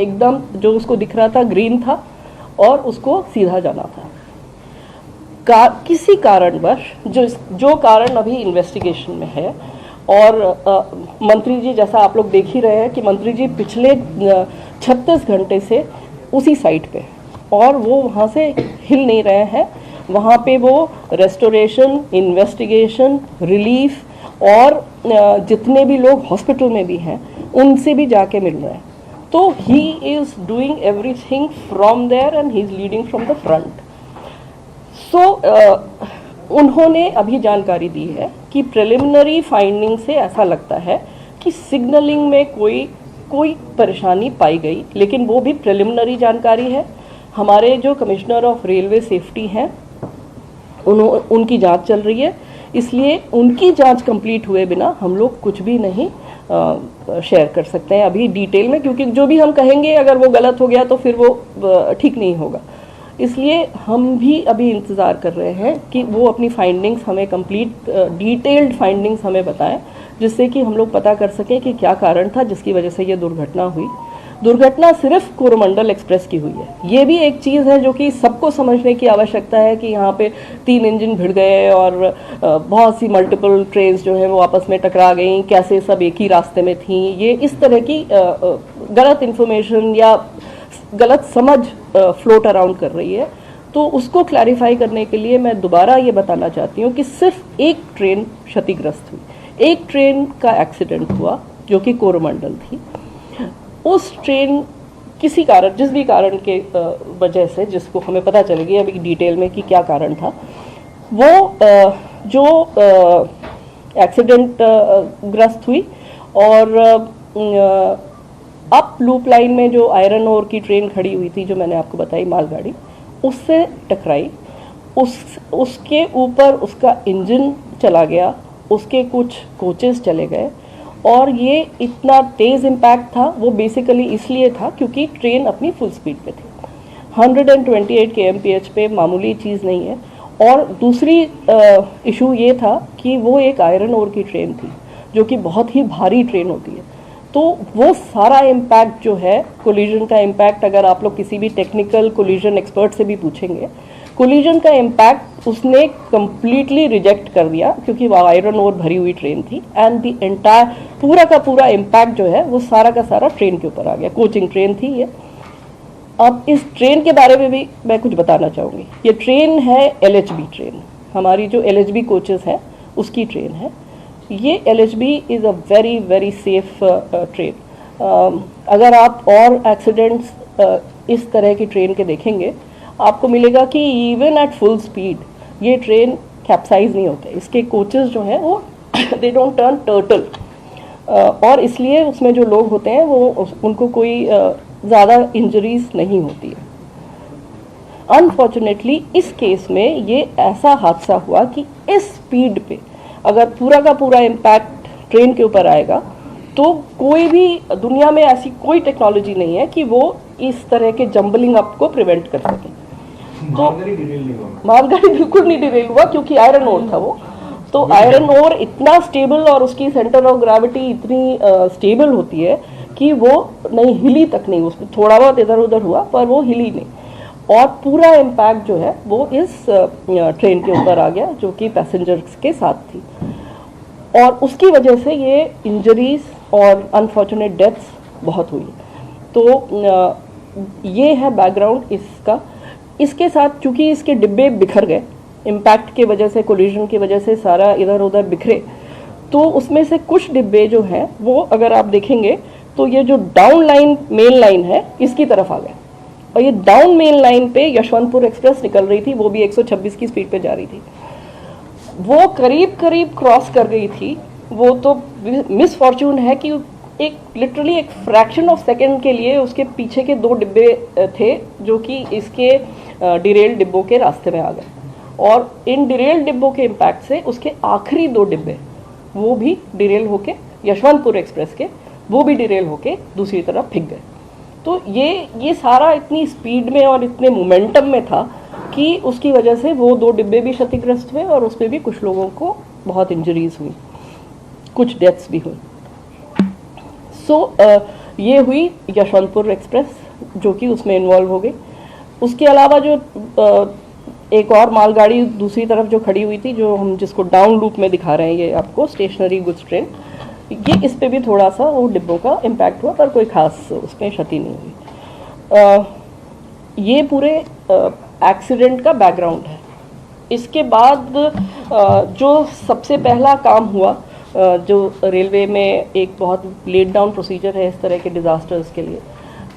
एकदम जो उसको दिख रहा था ग्रीन था और उसको सीधा जाना था। किसी कारणवश जो कारण अभी इन्वेस्टिगेशन में है, और मंत्री जी जैसा आप लोग देख ही रहे हैं कि मंत्री जी पिछले 36 घंटे से उसी साइट पे, और वो वहाँ से हिल नहीं रहे हैं। वहाँ पे वो रेस्टोरेशन, इन्वेस्टिगेशन, रिलीफ और जितने भी लोग हॉस्पिटल में भी हैं उनसे भी जाके मिल रहे हैं। तो he is doing everything from there and he is leading from the front. So उन्होंने अभी जानकारी दी है कि प्रिलिमिनरी फाइंडिंग से ऐसा लगता है कि सिग्नलिंग में कोई परेशानी पाई गई, लेकिन वो भी प्रिलिमिनरी जानकारी है। हमारे जो कमिश्नर ऑफ रेलवे सेफ्टी हैं उनकी जांच चल रही है, इसलिए उनकी जांच कंप्लीट हुए बिना हम लोग कुछ भी नहीं शेयर कर सकते हैं अभी डिटेल में, क्योंकि जो भी हम कहेंगे अगर वो गलत हो गया तो फिर वो ठीक नहीं होगा। इसलिए हम भी अभी इंतज़ार कर रहे हैं कि वो अपनी फाइंडिंग्स हमें कंप्लीट डिटेल्ड फाइंडिंग्स हमें बताएं, जिससे कि हम लोग पता कर सकें कि क्या कारण था जिसकी वजह से ये दुर्घटना हुई। दुर्घटना सिर्फ कोरोमंडल एक्सप्रेस की हुई है। ये भी एक चीज़ है जो कि सबको समझने की आवश्यकता है कि यहाँ पे 3 इंजन भिड़ गए और बहुत सी मल्टीपल ट्रेन्स जो है वो आपस में टकरा गई, कैसे सब एक ही रास्ते में थी। ये इस तरह की गलत इन्फॉर्मेशन या गलत समझ फ्लोट अराउंड कर रही है। तो उसको क्लैरिफाई करने के लिए मैं दोबारा ये बताना चाहती हूँ कि सिर्फ एक ट्रेन क्षतिग्रस्त हुई, एक ट्रेन का एक्सीडेंट हुआ जो कि कोरोमंडल थी। उस ट्रेन किसी कारण, जिस भी कारण के वजह से, जिसको हमें पता चलेगी अभी डिटेल में कि क्या कारण था, वो जो एक्सीडेंट ग्रस्त हुई और अप लूप लाइन में जो आयरन ओर की ट्रेन खड़ी हुई थी, जो मैंने आपको बताई मालगाड़ी, उससे टकराई। उसके ऊपर उसका इंजन चला गया, उसके कुछ कोचेस चले गए, और ये इतना तेज़ इम्पैक्ट था वो बेसिकली इसलिए था क्योंकि ट्रेन अपनी फुल स्पीड पे थी। 128 kmph पे मामूली चीज़ नहीं है। और दूसरी इशू ये था कि वो एक आयरन ओर की ट्रेन थी जो कि बहुत ही भारी ट्रेन होती है। तो वो सारा इम्पैक्ट जो है, कोलिजन का इम्पैक्ट, अगर आप लोग किसी भी टेक्निकल कोलिजन एक्सपर्ट से भी पूछेंगे, कोलिजन का इम्पैक्ट उसने कम्प्लीटली रिजेक्ट कर दिया क्योंकि वो आयरन ओर भरी हुई ट्रेन थी। एंड द एंटायर पूरा का पूरा इम्पैक्ट जो है वो सारा का सारा ट्रेन के ऊपर आ गया। कोचिंग ट्रेन थी ये। अब इस ट्रेन के बारे में भी मैं कुछ बताना चाहूँगी। ये ट्रेन है LHB ट्रेन, हमारी जो LHB कोचेस हैं उसकी ट्रेन है ये। LHB is a very very safe train. अगर आप और एक्सीडेंट्स इस तरह की ट्रेन के देखेंगे, आपको मिलेगा कि इवन एट फुल स्पीड ये ट्रेन कैप्साइज नहीं होते। इसके कोचेस जो हैं वो दे डोंट टर्न टर्टल, और इसलिए उसमें जो लोग होते हैं वो उनको कोई ज़्यादा इंजरीज नहीं होती है। अनफॉर्चुनेटली इस केस में ये ऐसा हादसा हुआ कि इस स्पीड पे अगर पूरा का पूरा इम्पैक्ट ट्रेन के ऊपर आएगा तो कोई भी दुनिया में ऐसी कोई टेक्नोलॉजी नहीं है कि वो इस तरह के जंबलिंग अप को प्रिवेंट कर सके। तो मालगाड़ी बिल्कुल नहीं डिरेल हुआ क्योंकि आयरन ओर था वो। तो आयरन ओर इतना स्टेबल और उसकी सेंटर ऑफ ग्रेविटी इतनी स्टेबल होती है कि वो नहीं हिली तक नहीं, उसमें थोड़ा बहुत इधर उधर हुआ पर वो हिली नहीं। और पूरा इम्पैक्ट जो है वो इस ट्रेन के ऊपर आ गया जो कि पैसेंजर्स के साथ थी, और उसकी वजह से ये इंजरीज और अनफॉर्चुनेट डेथ्स बहुत हुई। तो ये है बैकग्राउंड इसका। इसके साथ चूँकि इसके डिब्बे बिखर गए इम्पैक्ट के वजह से, कोलिजन की वजह से सारा इधर उधर बिखरे, तो उसमें से कुछ डिब्बे जो हैं वो अगर आप देखेंगे तो ये जो डाउन लाइन मेन लाइन है इसकी तरफ आ गए, और ये डाउन मेन लाइन पे यशवंतपुर एक्सप्रेस निकल रही थी, वो भी 126 की स्पीड पे जा रही थी। वो करीब करीब क्रॉस कर गई थी। वो तो मिस फॉर्चून है कि एक लिटरली एक फ्रैक्शन ऑफ सेकेंड के लिए उसके पीछे के 2 डिब्बे थे जो कि इसके डिरेल डिब्बों के रास्ते में आ गए, और इन डिरेल डिब्बों के इम्पैक्ट से उसके आखिरी 2 डिब्बे वो भी डिरेल होके, यशवंतपुर एक्सप्रेस के, वो भी डिरेल होके दूसरी तरफ फिक गए। तो ये सारा इतनी स्पीड में और इतने मोमेंटम में था कि उसकी वजह से वो 2 डिब्बे भी क्षतिग्रस्त हुए और उसमें भी कुछ लोगों को बहुत इंजरीज हुई, कुछ डेथ्स भी हुई। सो ये हुई यशवंतपुर एक्सप्रेस जो कि उसमें इन्वॉल्व हो गई। उसके अलावा जो एक और मालगाड़ी दूसरी तरफ जो खड़ी हुई थी, जो हम जिसको डाउन लूप में दिखा रहे हैं ये आपको, स्टेशनरी गुड्स ट्रेन, ये इस पे भी थोड़ा सा वो डिब्बों का इम्पैक्ट हुआ, पर कोई खास उसमें क्षति नहीं हुई। ये पूरे एक्सीडेंट का बैकग्राउंड है। इसके बाद जो सबसे पहला काम हुआ, जो रेलवे में एक बहुत लेट डाउन प्रोसीजर है इस तरह के डिज़ास्टर्स के लिए,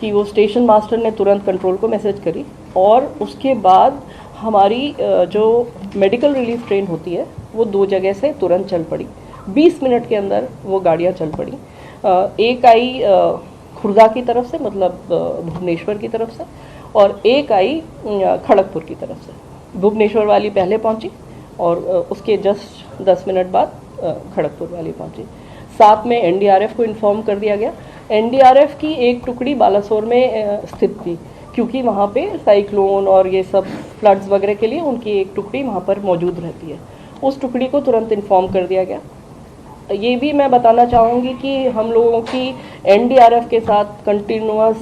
कि वो स्टेशन मास्टर ने तुरंत कंट्रोल को मैसेज करी और उसके बाद हमारी जो मेडिकल रिलीफ ट्रेन होती है वो 2 जगह से तुरंत चल पड़ी। 20 मिनट के अंदर वो गाड़ियाँ चल पड़ी। एक आई खुर्दा की तरफ से, मतलब भुवनेश्वर की तरफ से, और एक आई खड़गपुर की तरफ से। भुवनेश्वर वाली पहले पहुंची और उसके जस्ट 10 मिनट बाद खड़गपुर वाली पहुंची। साथ में एनडीआरएफ को इन्फॉर्म कर दिया गया। एनडीआरएफ की एक टुकड़ी बालासोर में स्थित थी, क्योंकि वहाँ पे साइक्लोन और ये सब फ्लड्स वगैरह के लिए उनकी एक टुकड़ी वहाँ पर मौजूद रहती है। उस टुकड़ी को तुरंत इन्फॉर्म कर दिया गया। ये भी मैं बताना चाहूँगी कि हम लोगों की एनडीआरएफ के साथ कंटिन्यूअस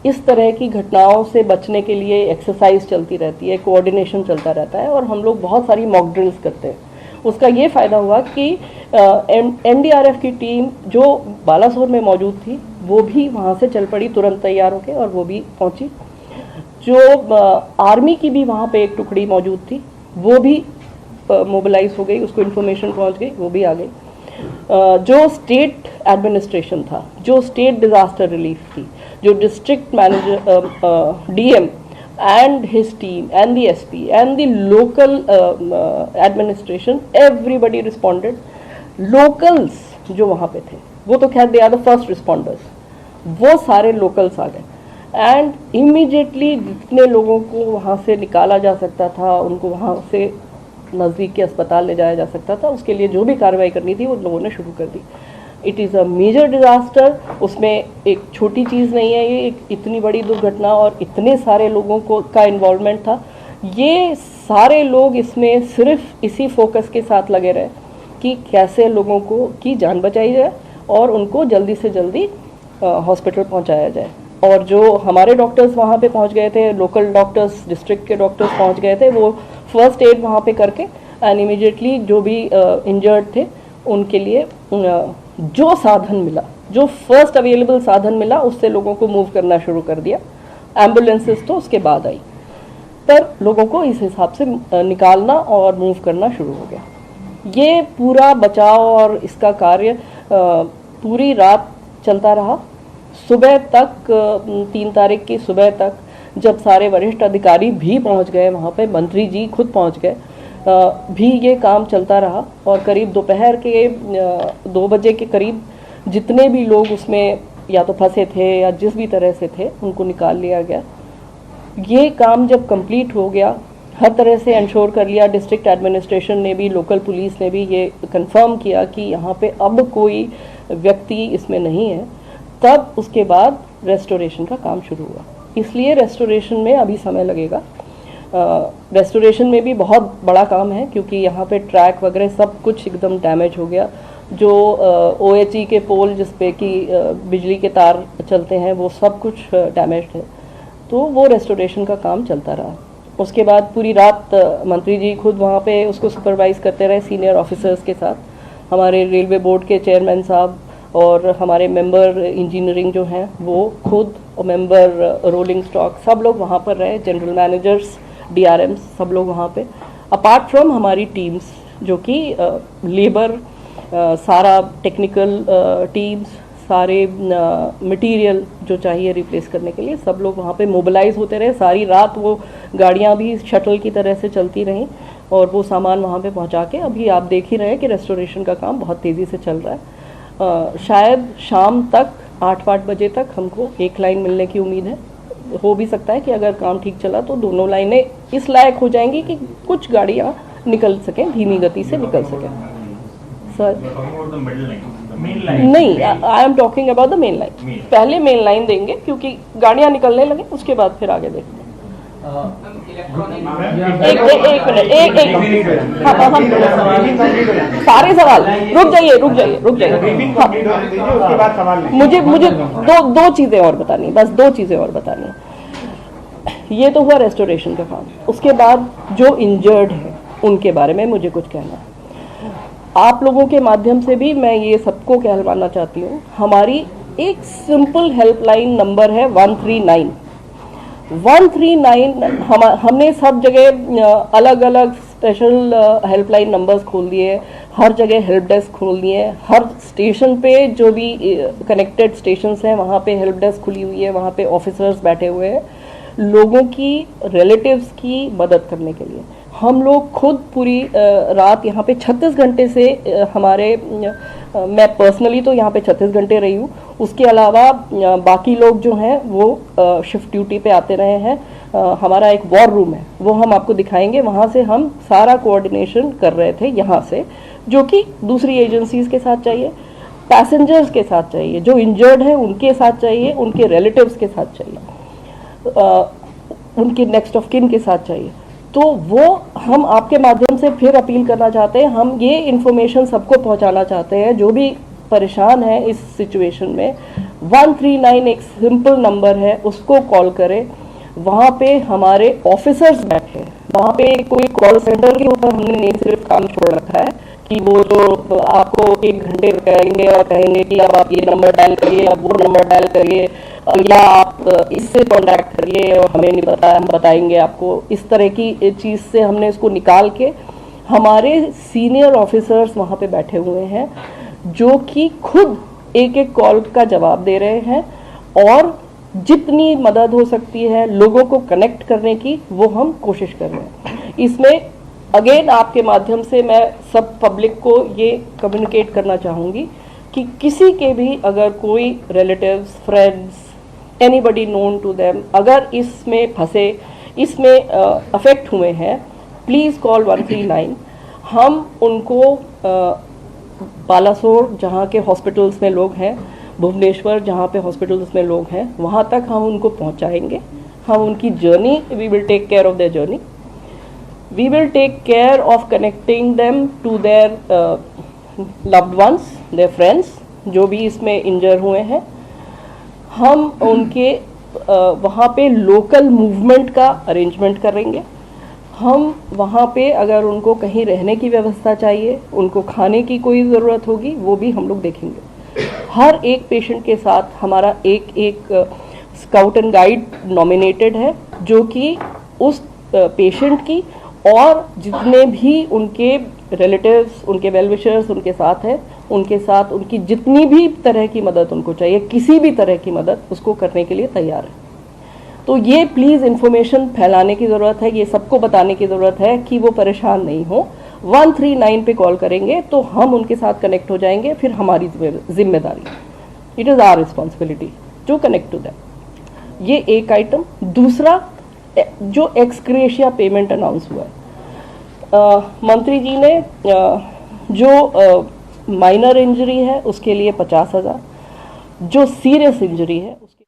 इस तरह की घटनाओं से बचने के लिए एक्सरसाइज चलती रहती है, कोऑर्डिनेशन चलता रहता है और हम लोग बहुत सारी मॉक ड्रिल्स करते हैं। उसका ये फ़ायदा हुआ कि एनडीआरएफ की टीम जो बालासोर में मौजूद थी वो भी वहाँ से चल पड़ी तुरंत तैयार होकर, और वो भी पहुँची। जो आर्मी की भी वहाँ पे एक टुकड़ी मौजूद थी वो भी मोबिलाइज हो गई, उसको इन्फॉर्मेशन पहुँच गई, वो भी आ गई। जो स्टेट एडमिनिस्ट्रेशन था, जो स्टेट डिज़ास्टर रिलीफ थी, जो district manager DM and his team and the SP and the local administration, everybody responded. Locals जो वहाँ पे थे वो तो खैर they are the first responders, वो सारे locals आ गए and immediately जितने लोगों को वहाँ से निकाला जा सकता था, उनको वहाँ से नज़दीक के अस्पताल ले जाया जा सकता था, उसके लिए जो भी कार्रवाई करनी थी वो लोगों ने शुरू कर दी। It is a major disaster, उसमें एक छोटी चीज़ नहीं है, ये एक इतनी बड़ी दुर्घटना और इतने सारे लोगों को का इन्वॉल्वमेंट था। ये सारे लोग इसमें सिर्फ इसी फोकस के साथ लगे रहे कि कैसे लोगों को की जान बचाई जाए और उनको जल्दी से जल्दी हॉस्पिटल पहुंचाया जाए। और जो हमारे डॉक्टर्स वहाँ पे पहुँच गए थे, लोकल डॉक्टर्स, डिस्ट्रिक्ट के डॉक्टर्स पहुँच गए थे, वो फर्स्ट एड वहाँ पे करके एंड इमीडिएटली जो भी इंजर्ड थे उनके लिए जो साधन मिला, जो फर्स्ट अवेलेबल साधन मिला, उससे लोगों को मूव करना शुरू कर दिया। एम्बुलेंसेस तो उसके बाद आई, पर लोगों को इस हिसाब से निकालना और मूव करना शुरू हो गया। ये पूरा बचाव और इसका कार्य पूरी रात चलता रहा। सुबह तक 3 तारीख की सुबह तक जब सारे वरिष्ठ अधिकारी भी पहुंच गए वहाँ पे, मंत्री जी खुद पहुंच गए, भी ये काम चलता रहा। और करीब दोपहर के 2 बजे के करीब जितने भी लोग उसमें या तो फंसे थे या जिस भी तरह से थे उनको निकाल लिया गया। ये काम जब कंप्लीट हो गया, हर तरह से इंश्योर कर लिया, डिस्ट्रिक्ट एडमिनिस्ट्रेशन ने भी, लोकल पुलिस ने भी ये कंफर्म किया कि यहाँ पे अब कोई व्यक्ति इसमें नहीं है, तब उसके बाद रेस्टोरेशन का काम शुरू हुआ। इसलिए रेस्टोरेशन में अभी समय लगेगा। रेस्टोरेशन में भी बहुत बड़ा काम है, क्योंकि यहाँ पे ट्रैक वगैरह सब कुछ एकदम डैमेज हो गया। जो OHE के पोल जिस पे कि बिजली के तार चलते हैं वो सब कुछ डैमेज्ड है, तो वो रेस्टोरेशन का काम चलता रहा। उसके बाद पूरी रात मंत्री जी खुद वहाँ पे उसको सुपरवाइज़ करते रहे सीनियर ऑफिसर्स के साथ। हमारे रेलवे बोर्ड के चेयरमैन साहब और हमारे मेंबर इंजीनियरिंग जो हैं वो खुद, और मेंबर रोलिंग स्टॉक, सब लोग वहाँ पर रहे, जनरल मैनेजर्स, DRMs, सब लोग वहाँ पे। अपार्ट फ्रॉम हमारी टीम्स जो कि लेबर, सारा टेक्निकल टीम्स, सारे मटेरियल जो चाहिए रिप्लेस करने के लिए, सब लोग वहाँ पे मोबिलाइज होते रहे। सारी रात वो गाड़ियाँ भी शटल की तरह से चलती रहीं और वो सामान वहाँ पे पहुँचा के अभी आप देख ही रहे हैं कि रेस्टोरेशन का काम बहुत तेज़ी से चल रहा है। शायद शाम तक 8-8 बजे तक हमको एक लाइन मिलने की उम्मीद है। हो भी सकता है कि अगर काम ठीक चला तो दोनों लाइनें इस लायक हो जाएंगी कि कुछ गाड़ियाँ निकल सकें, धीमी गति से निकल सकें। सर नहीं, I am talking about the main line. पहले मेन लाइन देंगे क्योंकि गाड़ियाँ निकलने लगे, उसके बाद फिर आगे देखते हैं। एक मिनट हाँ हम सारे सवाल रुक जाइए हाँ, मुझे दो चीजें और बतानी, बस दो चीजें और बतानी। ये तो हुआ रेस्टोरेशन का काम, उसके बाद जो इंजर्ड है उनके बारे में मुझे कुछ कहना है। आप लोगों के माध्यम से भी मैं ये सबको कहलवाना चाहती हूँ, हमारी एक सिंपल हेल्पलाइन नंबर है 139। 139 हमने सब जगह अलग अलग स्पेशल हेल्पलाइन नंबर्स खोल दिए, हर जगह हेल्प डेस्क खोल दिए, हर स्टेशन पे जो भी कनेक्टेड स्टेशंस हैं वहाँ पे हेल्प डेस्क खुली हुई है, वहाँ पे ऑफिसर्स बैठे हुए हैं लोगों की रिलेटिव्स की मदद करने के लिए। हम लोग खुद पूरी रात यहाँ पे 36 घंटे से हमारे मैं पर्सनली तो यहाँ पे 36 घंटे रही हूँ, उसके अलावा बाकी लोग जो हैं वो शिफ्ट ड्यूटी पे आते रहे हैं। हमारा एक वॉर रूम है, वो हम आपको दिखाएंगे, वहाँ से हम सारा कोऑर्डिनेशन कर रहे थे यहाँ से, जो कि दूसरी एजेंसीज के साथ चाहिए, पैसेंजर्स के साथ चाहिए, जो इंजर्ड हैं उनके साथ चाहिए, उनके रिलेटिव्स के साथ चाहिए, उनके नेक्स्ट ऑफ किन के साथ चाहिए। तो वो हम आपके माध्यम से फिर अपील करना चाहते हैं, हम ये इन्फॉर्मेशन सबको पहुंचाना चाहते हैं जो भी परेशान है इस सिचुएशन में। 139 एक सिंपल नंबर है, उसको कॉल करें, वहाँ पे हमारे ऑफिसर्स बैठे हैं, वहाँ पे कोई कॉल सेंटर के ऊपर हमने नहीं सिर्फ काम छोड़ रखा है कि वो जो आपको 1 घंटे करेंगे और कहेंगे कि अब आप ये नंबर डायल करिए, अब वो नंबर डायल करिए, या आप इससे कॉन्टैक्ट करिए और हमें नहीं पता हम बताएंगे आपको। इस तरह की चीज़ से हमने इसको निकाल के हमारे सीनियर ऑफिसर्स वहाँ पे बैठे हुए हैं जो कि खुद एक एक कॉल का जवाब दे रहे हैं, और जितनी मदद हो सकती है लोगों को कनेक्ट करने की वो हम कोशिश कर रहे हैं। इसमें अगेन आपके माध्यम से मैं सब पब्लिक को ये कम्युनिकेट करना चाहूँगी कि किसी के भी अगर कोई relatives, friends, anybody known to them अगर इसमें फंसे, इसमें अफेक्ट हुए हैं, प्लीज़ कॉल 139। हम उनको बालासोर जहाँ के हॉस्पिटल्स में लोग हैं, भुवनेश्वर जहाँ पे हॉस्पिटल्स में लोग हैं, वहाँ तक हम उनको पहुँचाएंगे। हम उनकी journey, we will take care of their journey, we will take care of connecting them to their loved ones, their friends जो भी इसमें इंजर हुए हैं। हम उनके वहाँ पे लोकल मूवमेंट का अरेंजमेंट करेंगे। हम वहाँ पे अगर उनको कहीं रहने की व्यवस्था चाहिए, उनको खाने की कोई ज़रूरत होगी, वो भी हम लोग देखेंगे। हर एक पेशेंट के साथ हमारा एक स्काउट एंड गाइड नॉमिनेटेड है जो कि उस पेशेंट की और जितने भी उनके रिलेटिव्स, उनके वेल विशर्स उनके साथ हैं, उनके साथ उनकी जितनी भी तरह की मदद उनको चाहिए, किसी भी तरह की मदद उसको करने के लिए तैयार है। तो ये प्लीज़ इन्फॉर्मेशन फैलाने की ज़रूरत है, ये सबको बताने की ज़रूरत है कि वो परेशान नहीं हो। 139 पे कॉल करेंगे तो हम उनके साथ कनेक्ट हो जाएंगे, फिर हमारी जिम्मेदारी, it is our responsibility to connect to them. ये एक आइटम। दूसरा, जो एक्सग्रेशिया पेमेंट अनाउंस हुआ है, मंत्री जी ने जो माइनर इंजरी है उसके लिए 50,000, जो सीरियस इंजरी है उसके